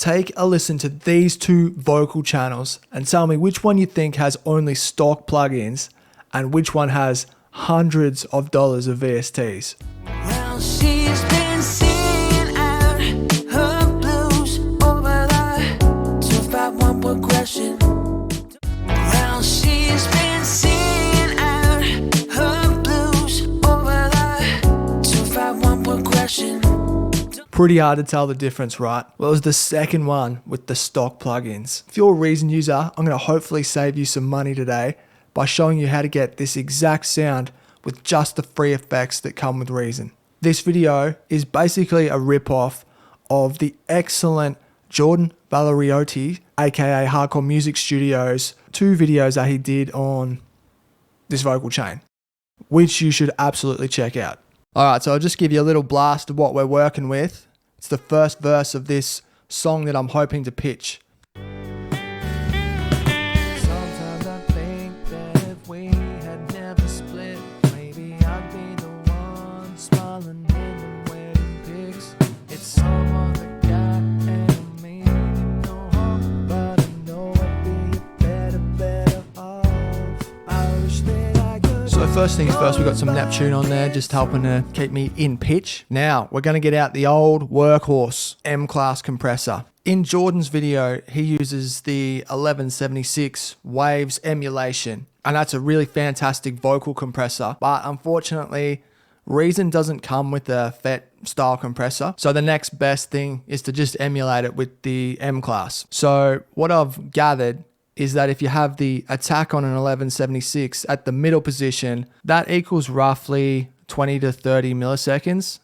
take a listen to these two vocal channels and tell me which one you think has only stock plugins and which one has hundreds of dollars of VSTs. Well, she's been singing out her blues over the 251 progression. Well, she's been singing out her blues over the 251 progression. Pretty hard to tell the difference, right? Well, it was the second one with the stock plugins. If you're a Reason user, I'm going to hopefully save you some money today by showing you how to get this exact sound with just the free effects that come with Reason. This video is basically a rip-off of the excellent Jordan Valeriotti, aka Hardcore Music Studios, 2 videos that he did on this vocal chain, which you should absolutely check out. Alright, so I'll just give you a little blast of what we're working with. It's the first verse of this song that I'm hoping to pitch. Sometimes I think that if we had never split, maybe I'd be the one smiling in the wedding pics. It's some other guy and I mean him no harm, but I know I'd be better off. I wish that I could. So first things first, we got some Neptune on there, just helping to keep me in pitch. Now, we're going to get out the old workhorse M-Class compressor. In Jordan's video, he uses the 1176 Waves emulation, and that's a really fantastic vocal compressor, but unfortunately, Reason doesn't come with a FET style compressor, so the next best thing is to just emulate it with the M-Class. So what I've gathered is that if you have the attack on an 1176 at the middle position, that equals roughly 20 to 30 milliseconds.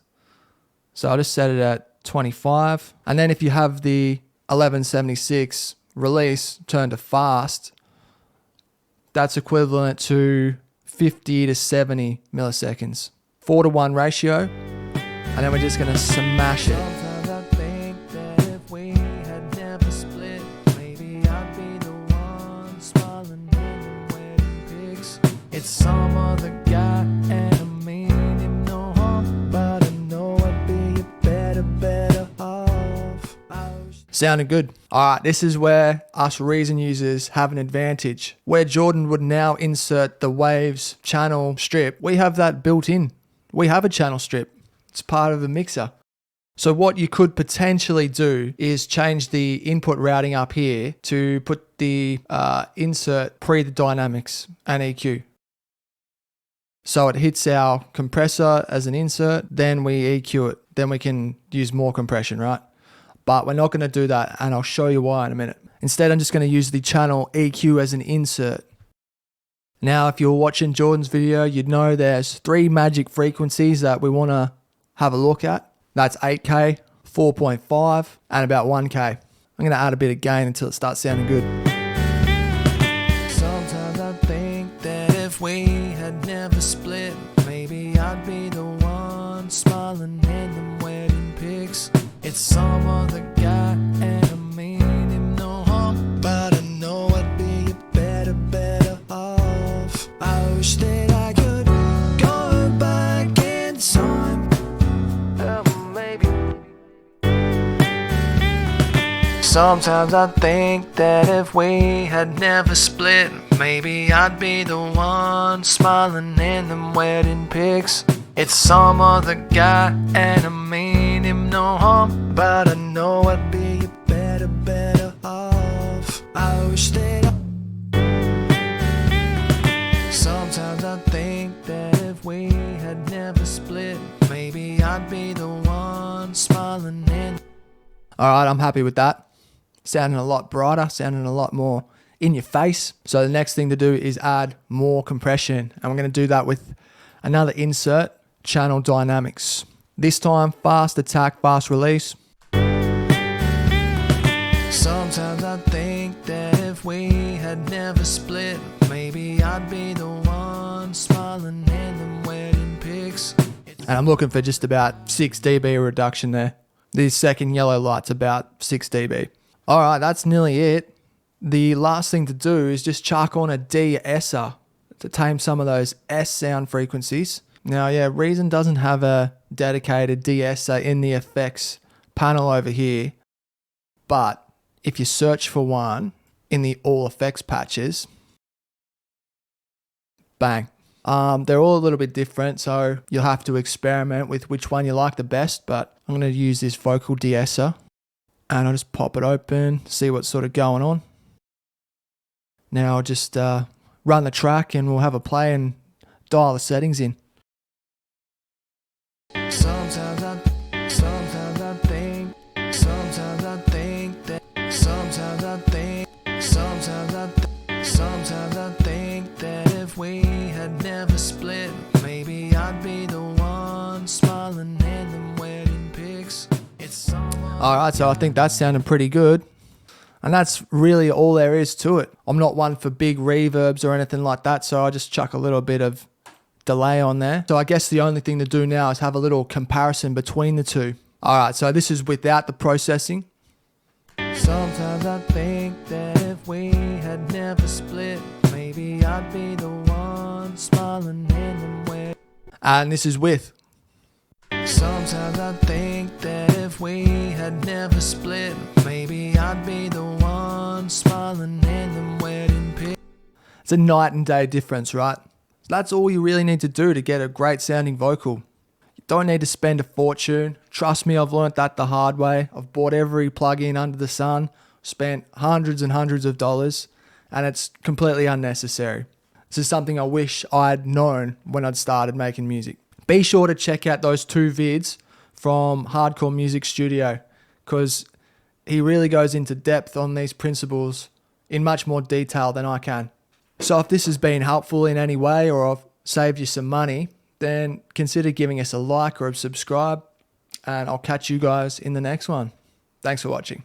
So I'll just set it at 25. And then if you have the 1176 release turned to fast, that's equivalent to 50 to 70 milliseconds. 4:1 ratio. And then we're just going to smash it. It's some other guy and I mean him no harm, but I know I'd be better off. Sounded good. Alright, this is where us Reason users have an advantage. Where Jordan would now insert the Waves channel strip, we have that built in. We have a channel strip. It's part of the mixer. So what you could potentially do is change the input routing up here to put the insert pre the dynamics and EQ. So it hits our compressor as an insert, then we EQ it, then we can use more compression, right? But we're not going to do that, and I'll show you why in a minute. Instead, I'm just going to use the channel EQ as an insert. Now, if you're watching Jordan's video, you'd know there's 3 magic frequencies that we want to have a look at. That's 8K, 4.5, and about 1K. I'm going to add a bit of gain until it starts sounding good. Sometimes I think that if we had never split, maybe I'd be the one smiling in them wedding pics. It's some other guy and I mean him no harm, but I know I'd be better off. I wish that I could go back in time. Maybe. Sometimes I think that if we had never split, maybe I'd be the one smiling in them wedding pics. It's some other guy and I mean him no harm, but I know I'd be better off. I wish that sometimes I think that if we had never split, maybe I'd be the one smiling in. Alright, I'm happy with that. Sounding a lot brighter, sounding a lot more in your face. So the next thing to do is add more compression, and we're going to do that with another insert, channel dynamics. This time, fast attack, fast release. Sometimes I think that if we had never split, maybe I'd be the one smiling in them wedding pics. And I'm looking for just about 6 dB reduction there. The second yellow light's about 6 dB. Alright, that's nearly it. The last thing to do is just chuck on a de-esser to tame some of those S sound frequencies. Now, yeah, Reason doesn't have a dedicated de-esser in the effects panel over here, But if you search for one in the all effects patches, bang. They're all a little bit different, so you'll have to experiment with which one you like the best, but I'm going to use this vocal de-esser, and I'll just pop it open, see what's sort of going on. Now I'll just run the track and we'll have a play and dial the settings in. Sometimes I think that if we had never split, maybe I'd be the one smiling in them wedding pics. Alright, so I think that sounded pretty good. And that's really all there is to it. I'm not one for big reverbs or anything like that, so I just chuck a little bit of delay on there. So I guess the only thing to do now is have a little comparison between the two. Alright, so this is without the processing. Sometimes I think that if we had never split, maybe I'd be the one smiling in them way. And this is with. Sometimes I think that if we had never split, maybe I'd be the one smiling in them wedding pics. It's a night and day difference, right? That's all you really need to do to get a great sounding vocal. You don't need to spend a fortune. Trust me, I've learnt that the hard way. I've bought every plugin under the sun, spent hundreds and hundreds of dollars, and it's completely unnecessary. This is something I wish I'd known when I'd started making music. Be sure to check out those 2 vids from Hardcore Music Studio, because he really goes into depth on these principles in much more detail than I can. So if this has been helpful in any way, or I've saved you some money, then consider giving us a like or a subscribe, and I'll catch you guys in the next one. Thanks for watching.